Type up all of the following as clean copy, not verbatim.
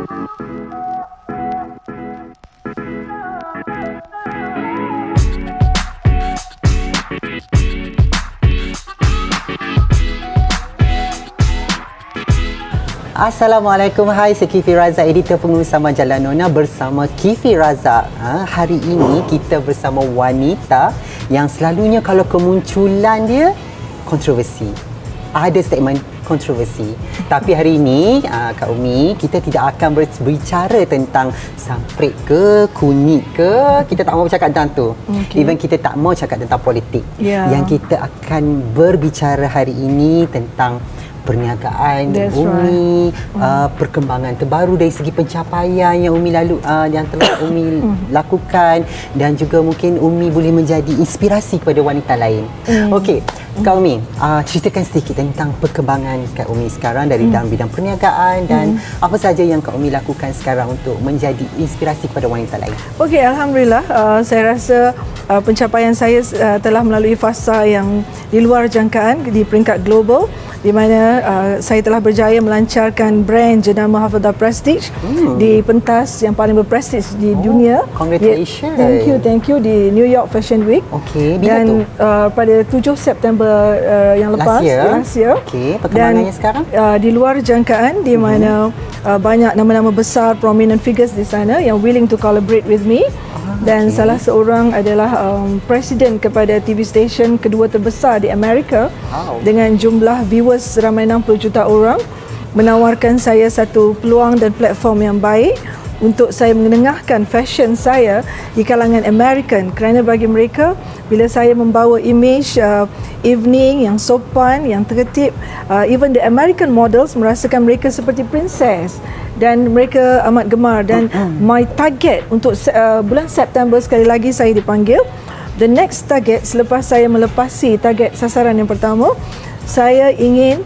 Assalamualaikum, hai, saya Kifi Razak, editor pengurusan majalah Nona bersama Kifi Razak. Hari ini kita bersama wanita yang selalunya kalau kemunculan dia kontroversi. Ada statement kontroversi. Tapi hari ini, Kak Umi, kita tidak akan berbicara tentang samprit ke, kunyit ke. Kita tak mau bercakap tentang tu. Okay. Even kita tak mau cakap tentang politik. Yeah. Yang kita akan berbicara hari ini tentang perniagaan Umi, perkembangan terbaru dari segi pencapaian yang Umi yang telah Umi lakukan, dan juga mungkin Umi boleh menjadi inspirasi kepada wanita lain. Okey, Kak Umi, ceritakan sedikit tentang perkembangan Kak Umi sekarang dari dalam bidang perniagaan dan apa saja yang Kak Umi lakukan sekarang untuk menjadi inspirasi kepada wanita lain. Okey, alhamdulillah, saya rasa pencapaian saya telah melalui fasa yang di luar jangkaan di peringkat global, di mana saya telah berjaya melancarkan brand jenama Hafedah Prestige di pentas yang paling berprestij di dunia. Congratulations. Thank you di New York Fashion Week. Okey, bila tu? Pada 7 September yang lepas, last year. Okey, perkembangannya sekarang? Di luar jangkaan, di mana banyak nama-nama besar, prominent figures di sana yang willing to collaborate with me. Dan salah seorang adalah presiden kepada TV station kedua terbesar di Amerika dengan jumlah viewers ramai 60 juta orang, menawarkan saya satu peluang dan platform yang baik untuk saya mengenengahkan fashion saya di kalangan American, kerana bagi mereka bila saya membawa image evening yang sopan, yang tertib, even the American models merasakan mereka seperti princess dan mereka amat gemar. Dan my target untuk bulan September, sekali lagi saya dipanggil, the next target selepas saya melepasi target sasaran yang pertama, saya ingin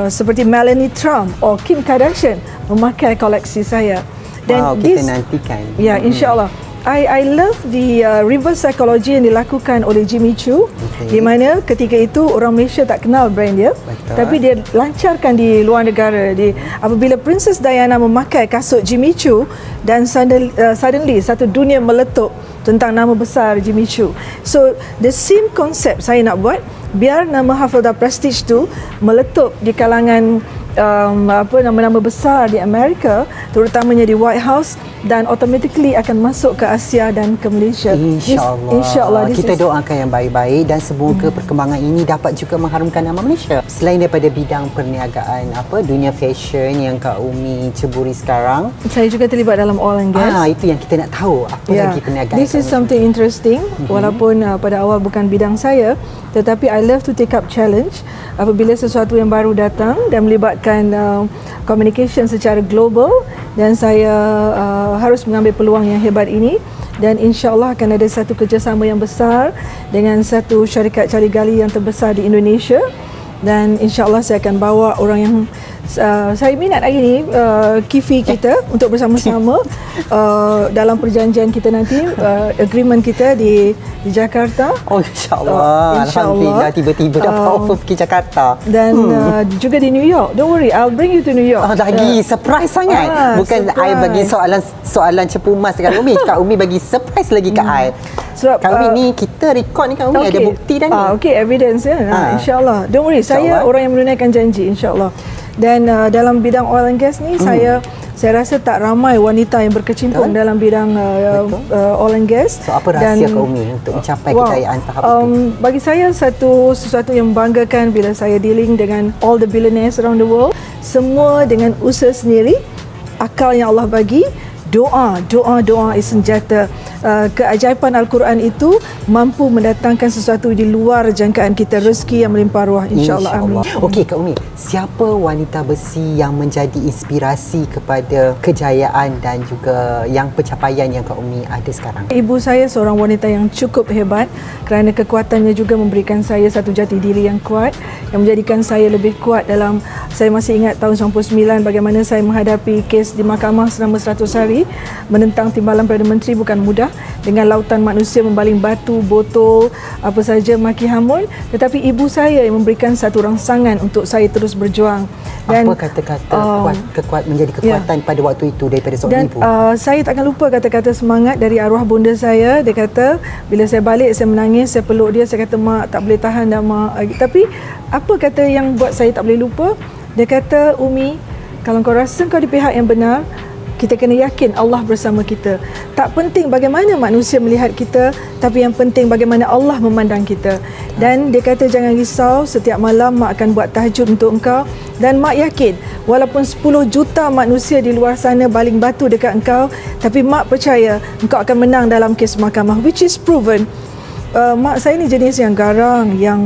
seperti Melanie Trump atau Kim Kardashian memakai koleksi saya. Dan kita nantikan. Ya, insyaAllah. I love the reverse psychology yang dilakukan oleh Jimmy Choo, di mana ketika itu orang Malaysia tak kenal brand dia. Betul. Tapi dia lancarkan di luar negara. Apabila Princess Diana memakai kasut Jimmy Choo, dan suddenly satu dunia meletup tentang nama besar Jimmy Choo. So the same concept saya nak buat, biar nama Hafedah Prestige tu meletup di kalangan nama-nama besar di Amerika, terutamanya di White House, dan automatically akan masuk ke Asia dan ke Malaysia. InsyaAllah. Kita doakan yang baik-baik dan semoga perkembangan ini dapat juga mengharumkan nama Malaysia. Selain daripada bidang perniagaan, dunia fashion yang Kak Umi ceburi sekarang, saya juga terlibat dalam oil and gas. Itu yang kita nak tahu. Apa lagi perniagaan? This is something interesting. Walaupun pada awal bukan bidang saya, tetapi I love to take up challenge apabila sesuatu yang baru datang dan melibatkan communication secara global, dan saya harus mengambil peluang yang hebat ini. Dan insyaAllah akan ada satu kerjasama yang besar dengan satu syarikat cari gali yang terbesar di Indonesia, dan insyaAllah saya akan bawa orang yang saya minat hari ini, Kifi kita, untuk bersama-sama dalam perjanjian kita nanti, agreement kita di Jakarta. InsyaAllah. Alhamdulillah, tiba-tiba dapat offer pergi Jakarta. Dan juga di New York. Don't worry, I'll bring you to New York. Lagi surprise sangat. Bukan I bagi soalan cepu emas dekat Umi. Kak Umi bagi surprise lagi kat I. Sebab Kak Umi ni, kita record ni Kak Umi, ada bukti dah ni. Okey, evidence ya. InsyaAllah. Don't worry, saya orang yang menunaikan janji, insyaAllah. Dan dalam bidang oil and gas ni, saya rasa tak ramai wanita yang berkecimpung dalam bidang oil and gas. So apa rahsia Kak Umi untuk mencapai kejayaan tahap itu? Bagi saya sesuatu yang membanggakan bila saya dealing dengan all the billionaires around the world, semua dengan usaha sendiri, akal yang Allah bagi, doa is senjata. Keajaiban Al-Quran itu mampu mendatangkan sesuatu di luar jangkaan kita, rezeki yang melimpah ruah, insyaAllah. Amin. Okey Kak Umi, siapa wanita besi yang menjadi inspirasi kepada kejayaan dan juga yang pencapaian yang Kak Umi ada sekarang? Ibu saya seorang wanita yang cukup hebat, kerana kekuatannya juga memberikan saya satu jati diri yang kuat, yang menjadikan saya lebih kuat dalam Saya masih ingat tahun 99 bagaimana saya menghadapi kes di mahkamah selama 100 hari menentang timbalan Perdana Menteri bukan mudah, dengan lautan manusia membaling batu, botol, apa saja maki hamun, tetapi ibu saya yang memberikan satu rangsangan untuk saya terus berjuang. Dan apa kata-kata menjadi kekuatan pada waktu itu daripada seorang ibu? Saya takkan lupa kata-kata semangat dari arwah bonda saya. Dia kata bila saya balik saya menangis, saya peluk dia, saya kata mak tak boleh tahan dah mak. Tapi apa kata yang buat saya tak boleh lupa? Dia kata, Umi, kalau kau rasa kau di pihak yang benar, kita kena yakin Allah bersama kita. Tak penting bagaimana manusia melihat kita, tapi yang penting bagaimana Allah memandang kita. Dan dia kata jangan risau, setiap malam mak akan buat tahajud untuk engkau. Dan mak yakin walaupun 10 juta manusia di luar sana baling batu dekat engkau, tapi mak percaya engkau akan menang dalam kes mahkamah, which is proven. Mak saya ni jenis yang garang, yang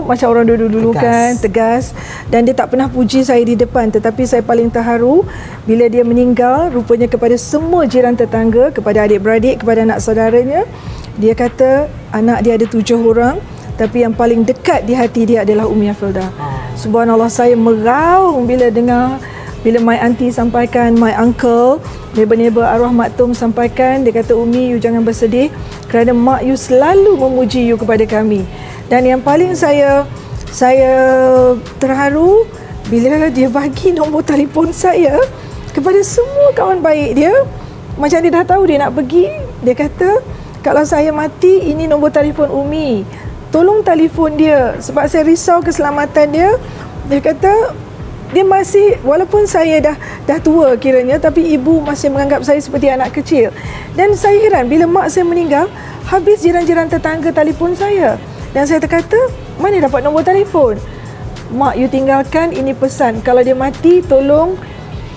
macam orang dulu-dulu kan, tegas, dan dia tak pernah puji saya di depan. Tetapi saya paling terharu bila dia meninggal, rupanya kepada semua jiran tetangga, kepada adik-beradik, kepada anak saudaranya, dia kata anak dia ada 7 orang, tapi yang paling dekat di hati dia adalah Umi Hafildah. Subhanallah, saya meraung bila dengar, bila my auntie sampaikan, my uncle, neighbor-neighbor arwah maktum sampaikan, dia kata, Umi, you jangan bersedih kerana mak you selalu memuji you kepada kami. Dan yang paling saya terharu bila dia bagi nombor telefon saya kepada semua kawan baik dia. Macam dia dah tahu dia nak pergi, dia kata, kalau saya mati, ini nombor telefon Umi, tolong telefon dia sebab saya risau keselamatan dia. Dia kata dia masih, walaupun saya dah tua kiranya, tapi ibu masih menganggap saya seperti anak kecil. Dan saya heran bila mak saya meninggal, habis jiran-jiran tetangga telefon saya. Dan saya terkata, mana dapat nombor telefon? Mak, you tinggalkan ini pesan, kalau dia mati tolong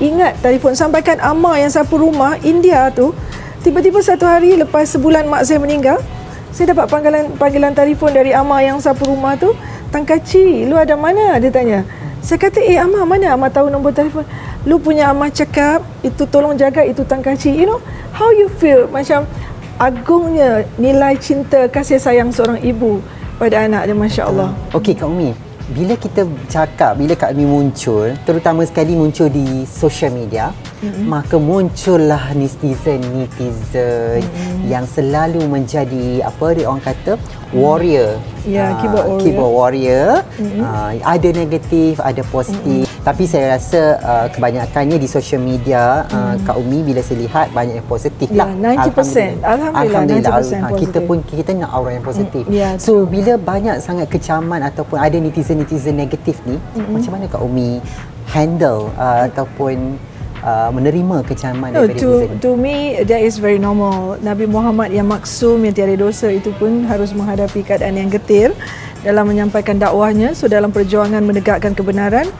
ingat telefon, sampaikan amma yang sapu rumah India tu. Tiba-tiba satu hari lepas sebulan mak saya meninggal, saya dapat panggilan telefon dari amma yang sapu rumah tu. Tang Kaci, lu ada mana? Dia tanya. Saya kata, amma, mana amma tahu nombor telefon? Lu punya amma cakap, itu tolong jaga itu Tang Kaci. You know, how you feel? Macam agungnya nilai cinta kasih sayang seorang ibu pada anak dia, Masya Allah. Okey Kak Umi, bila kita cakap, bila Kak Umi muncul, terutama sekali muncul di social media, maka muncullah netizen yang selalu menjadi apa dia orang kata, warrior. Ya, keyboard warrior. Keyboard warrior. Ada negatif, ada positif. Tapi saya rasa kebanyakannya di social media, Kak Umi bila saya lihat banyak yang positif lah. 90%. Alhamdulillah 90% kita nak orang yang positif. Ya, so bila banyak sangat kecaman ataupun ada netizen negatif ni, macam mana Kak Umi handle ataupun menerima kecaman daripada netizen? To me, that is very normal. Nabi Muhammad yang maksum, yang tiada dosa itu pun harus menghadapi keadaan yang getir dalam menyampaikan dakwahnya. So dalam perjuangan menegakkan kebenaran,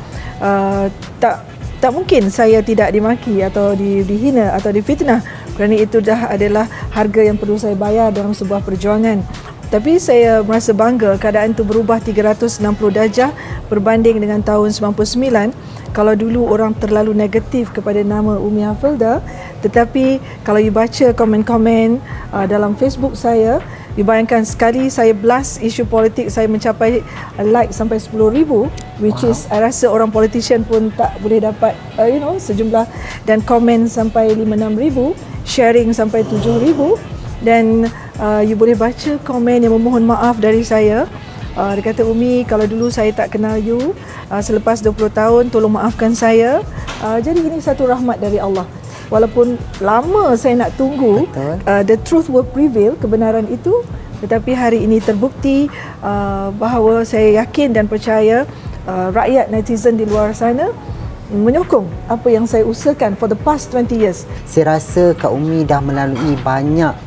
tak mungkin saya tidak dimaki atau dihina atau difitnah, kerana itu dah adalah harga yang perlu saya bayar dalam sebuah perjuangan. Tapi saya merasa bangga keadaan itu berubah 360 darjah berbanding dengan tahun 99. Kalau dulu orang terlalu negatif kepada nama Umi Hafildah, tetapi kalau you baca komen-komen dalam Facebook saya, dibayangkan sekali saya blast isu politik, saya mencapai like sampai 10,000, which is I rasa orang politician pun tak boleh dapat sejumlah, dan komen sampai 5-6,000, sharing sampai 7,000. Dan you boleh baca komen yang memohon maaf dari saya. Dia kata, Umi, kalau dulu saya tak kenal you, selepas 20 tahun tolong maafkan saya. Jadi ini satu rahmat dari Allah. Walaupun lama saya nak tunggu, the truth will prevail, kebenaran itu, tetapi hari ini terbukti bahawa saya yakin dan percaya rakyat netizen di luar sana menyokong apa yang saya usahakan for the past 20 years. Saya rasa Kak Umi dah melalui banyak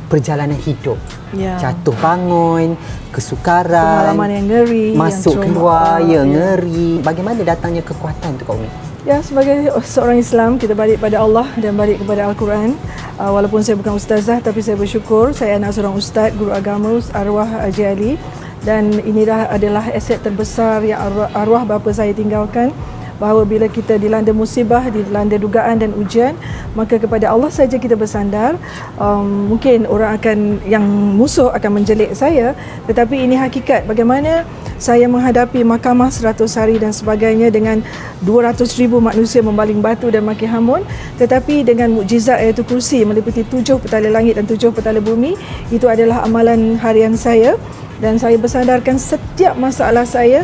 perjalanan hidup. Jatuh bangun, kesukaran, pengalaman yang ngeri, masuk keluar, ngeri. Bagaimana datangnya kekuatan tu Kak Umi? Ya, sebagai seorang Islam, kita balik pada Allah dan balik kepada Al-Quran. Walaupun saya bukan ustazah, tapi saya bersyukur saya anak seorang ustaz, guru agama, arwah Haji Ali. Dan inilah adalah aset terbesar yang arwah bapa saya tinggalkan. bahawa bila kita dilanda musibah, dilanda dugaan dan ujian, maka kepada Allah saja kita bersandar. Mungkin orang yang musuh akan menjelik saya, tetapi ini hakikat bagaimana saya menghadapi mahkamah 100 hari dan sebagainya dengan 200,000 manusia membaling batu dan maki hamun, tetapi dengan mukjizat Ayatul Kursi meliputi 7 petala langit dan 7 petala bumi, itu adalah amalan harian saya. Dan saya bersandarkan setiap masalah saya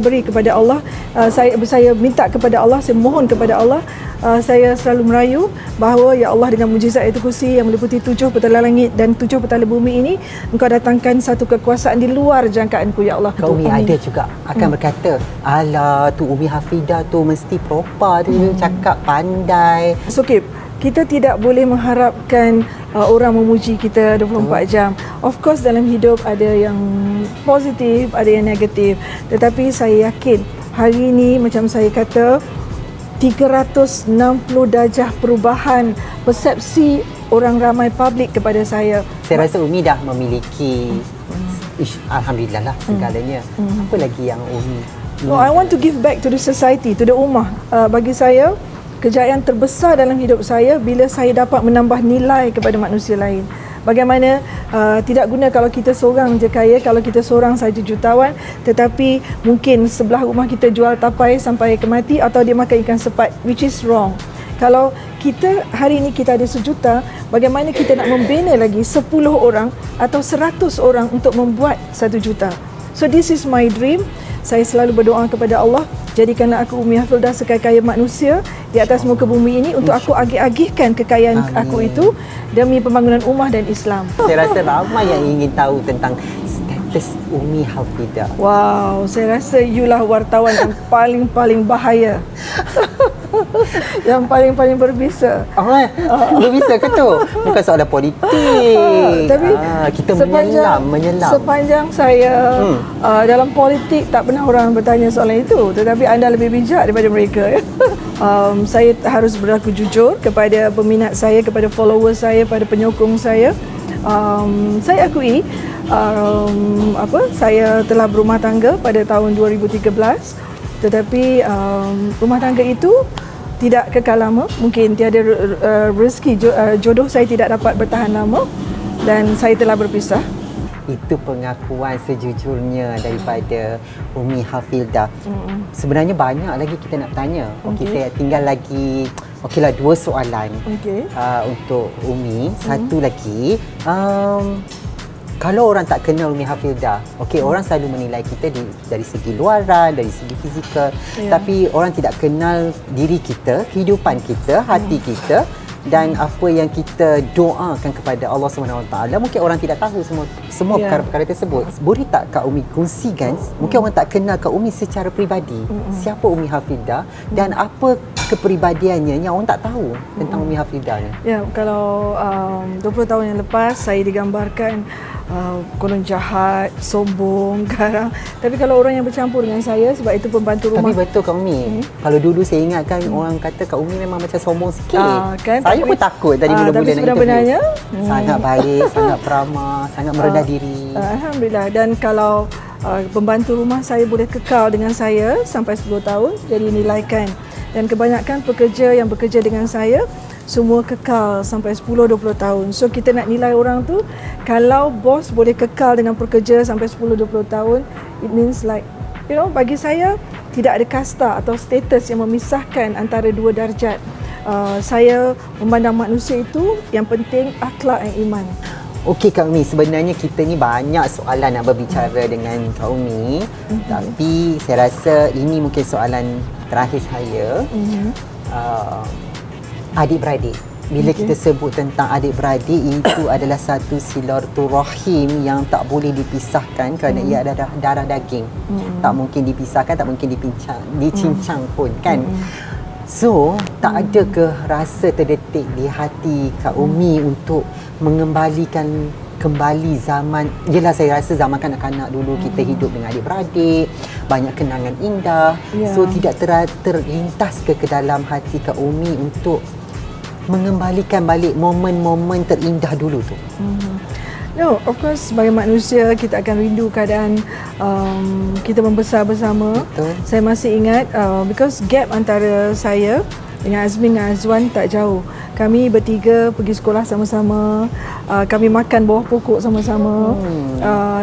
beri kepada Allah. Saya minta kepada Allah, saya mohon kepada Allah. Saya selalu merayu bahawa ya Allah, dengan mujizat Ayatul Kursi yang meliputi 7 petala langit dan 7 petala bumi ini, Engkau datangkan satu kekuasaan di luar jangkaanku ya Allah. Kak Umi ada juga akan berkata, alah tu Umi Hafidah tu mesti proper, tu cakap pandai. So kita tidak boleh mengharapkan orang memuji kita 24 jam. Of course dalam hidup ada yang positif, ada yang negatif. Tetapi saya yakin hari ini macam saya kata 360 darjah perubahan persepsi orang ramai publik kepada saya. Saya rasa Umi dah memiliki alhamdulillah lah segalanya. Apa lagi yang Umi? No, I want to give back to the society, to the ummah. Bagi saya, kejayaan terbesar dalam hidup saya bila saya dapat menambah nilai kepada manusia lain. Bagaimana tidak guna kalau kita seorang je kaya, kalau kita seorang saja jutawan, tetapi mungkin sebelah rumah kita jual tapai sampai ke mati atau dia makan ikan sepat, which is wrong. Kalau kita hari ini kita ada 1 juta, bagaimana kita nak membina lagi 10 orang atau 100 orang untuk membuat 1 juta. So this is my dream. Saya selalu berdoa kepada Allah, jadikanlah aku Umi Hafildah sekaya-kaya manusia di atas muka bumi ini untuk aku agih-agihkan kekayaan aku itu demi pembangunan ummah dan Islam. Saya rasa ramai yang ingin tahu tentang status Umi Hafidah. Wow, saya rasa you lah wartawan yang paling bahaya. Yang paling berbisa. Berbisa ke tu? Bukan soalan politik. Tapi kita menyelam. Sepanjang saya dalam politik tak pernah orang bertanya soalan itu, tetapi anda lebih bijak daripada mereka. Saya harus berlaku jujur kepada peminat saya, kepada follower saya, pada penyokong saya. Saya akui saya telah berumah tangga pada tahun 2013, tetapi rumah tangga itu tidak kekal lama. Mungkin tiada rezeki jodoh saya tidak dapat bertahan lama dan saya telah berpisah. Itu pengakuan sejujurnya daripada Umi Hafidah. Sebenarnya banyak lagi kita nak tanya. Okey, saya tinggal lagi okeylah 2 soalan untuk Umi. Satu lagi, kalau orang tak kenal Umi Hafidah, orang selalu menilai kita dari segi luaran, dari segi fizikal, tapi orang tidak kenal diri kita, kehidupan kita, hati kita dan apa yang kita doakan kepada Allah SWT. Mungkin orang tidak tahu semua perkara-perkara tersebut. Boleh tak Kak Umi kongsikan, mungkin orang tak kenal Kak Umi secara peribadi, siapa Umi Hafidah dan apa kepribadiannya yang orang tak tahu tentang Umi Hafidah ni? Ya, kalau 20 tahun yang lepas saya digambarkan konon jahat, sombong, garang. Tapi kalau orang yang bercampur dengan saya, sebab itu pembantu rumah. Tapi betul Kak Umi. Kalau dulu saya ingatkan orang kata Kak Umi memang macam sombong sikit. Kan? Saya pun takut tadi mula-mula tapi nak sebenarnya sangat baik, sangat peramah, sangat merendah diri. Alhamdulillah. Dan kalau pembantu rumah saya boleh kekal dengan saya sampai 10 tahun, jadi nilaikan. Dan kebanyakan pekerja yang bekerja dengan saya semua kekal sampai 10-20 tahun. So kita nak nilai orang tu, kalau bos boleh kekal dengan pekerja sampai 10-20 tahun, it means like, bagi saya tidak ada kasta atau status yang memisahkan antara 2 darjat. Saya memandang manusia itu yang penting akhlak dan iman. Okey Kak Umi, sebenarnya kita ni banyak soalan nak berbicara dengan Kak Umi, tapi saya rasa ini mungkin soalan terakhir saya. Adik-beradik. Bila kita sebut tentang adik-beradik, itu adalah satu silaturahim yang tak boleh dipisahkan kerana ia adalah darah daging. Tak mungkin dipisahkan, tak mungkin dicincang pun kan. So, tak ada ke rasa terdetik di hati Kak Umi untuk mengembalikan kembali zaman, yelah saya rasa zaman kanak-kanak dulu kita hidup dengan adik-beradik, banyak kenangan indah. So tidak terlintas ke dalam hati Kak Umi untuk mengembalikan balik momen-momen terindah dulu tu? No, of course sebagai manusia kita akan rindu keadaan kita membesar bersama. Betul. Saya masih ingat because gap antara saya dengan Azmin dan Azwan tak jauh. Kami bertiga pergi sekolah sama-sama, kami makan bawah pokok sama-sama.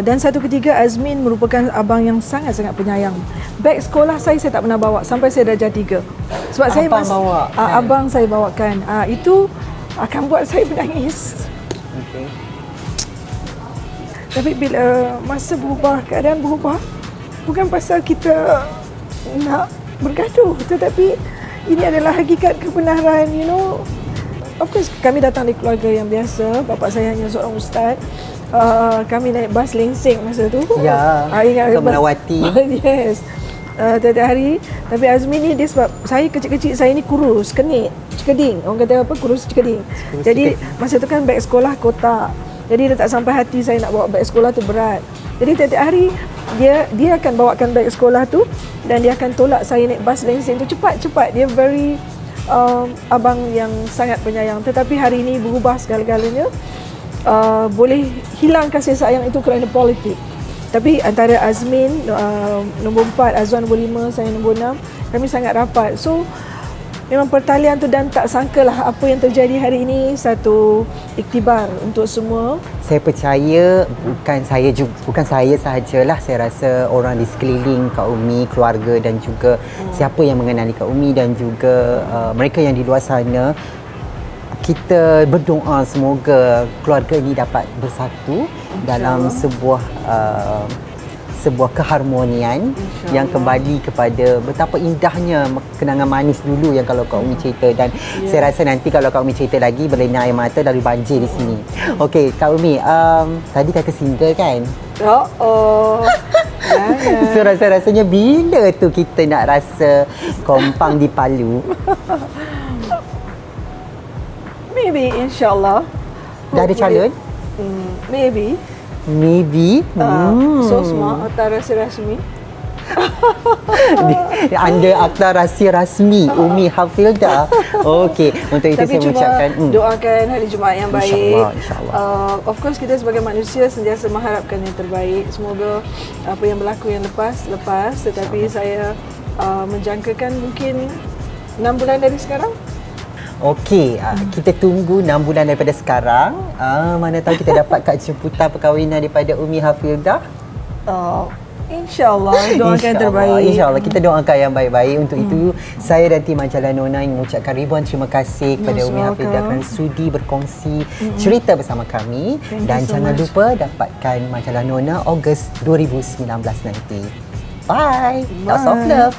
Dan satu ketika Azmin merupakan abang yang sangat-sangat penyayang. Beg sekolah saya tak pernah bawa sampai saya darjah 3. Sebab saya Abang bawa, kan? abang saya bawakan. Itu akan buat saya menangis. Okay. Tapi bila masa berubah, keadaan berubah, bukan pasal kita nak bergaduh, tetapi ini adalah hakikat kebenaran, you know. Of course, kami datang dari keluarga yang biasa. Bapa saya hanya seorang ustaz. Kami naik bas lengseng masa tu. Ya, ingat ke Melawati. Yes. Tiap-tiap hari. Tapi Azmi ni dia sebab saya kecil-kecil, saya ni kurus, kenit, cekeding. Orang kata apa? Kurus cekeding. Jadi masa tu kan beg sekolah kotak. Jadi dia tak sampai hati saya nak bawa beg sekolah tu berat. Jadi tiap-tiap hari dia akan bawakan beg sekolah tu dan dia akan tolak saya naik bas lengseng tu cepat-cepat. Dia very abang yang sangat penyayang. Tetapi hari ini berubah segala-galanya. Boleh hilang kasih sayang itu kerana politik. Tapi antara Azmin nombor 4, Azwan nombor 5, saya nombor 6, kami sangat rapat. So memang pertalian tu dan tak sangkalah apa yang terjadi hari ini satu iktibar untuk semua. Saya percaya bukan saya sahajalah, saya rasa orang di sekeliling Kak Umi, keluarga dan juga siapa yang mengenali Kak Umi dan juga mereka yang di luar sana, kita berdoa semoga keluarga ini dapat bersatu dalam sebuah keharmonian yang kembali kepada betapa indahnya kenangan manis dulu yang kalau Kak Umi cerita. Dan saya rasa nanti kalau Kak Umi cerita lagi berlena air mata dari banjir di sini. Okey, Kak Umi, tadi kata single kan? So rasa-rasanya bila tu kita nak rasa kompang di Palu? Maybe, insyaAllah. Dah ada calon? Maybe. So smart, akta rahsia rasmi. Anda akta rahsia rasmi Umi Hafildah. Okey, untuk itu tapi saya mengucapkan doakan hari Jumaat yang baik. InsyaAllah. Of course kita sebagai manusia sentiasa mengharapkan yang terbaik. Semoga apa yang berlaku yang lepas. Tetapi saya menjangkakan mungkin 6 bulan dari sekarang. Okey, kita tunggu 6 bulan daripada sekarang. Mana tahu kita dapat kad jemputan perkahwinan daripada Umi Hafildah. InsyaAllah, doakan yang terbaik. InsyaAllah, kita doakan yang baik-baik. Untuk itu, saya dan tim Majalah Nona ingin mengucapkan ribuan terima kasih kepada Umi Hafildah kerana sudi berkongsi cerita bersama kami. Dan jangan lupa dapatkan Majalah Nona Ogos 2019 nanti. Bye. Lots of love.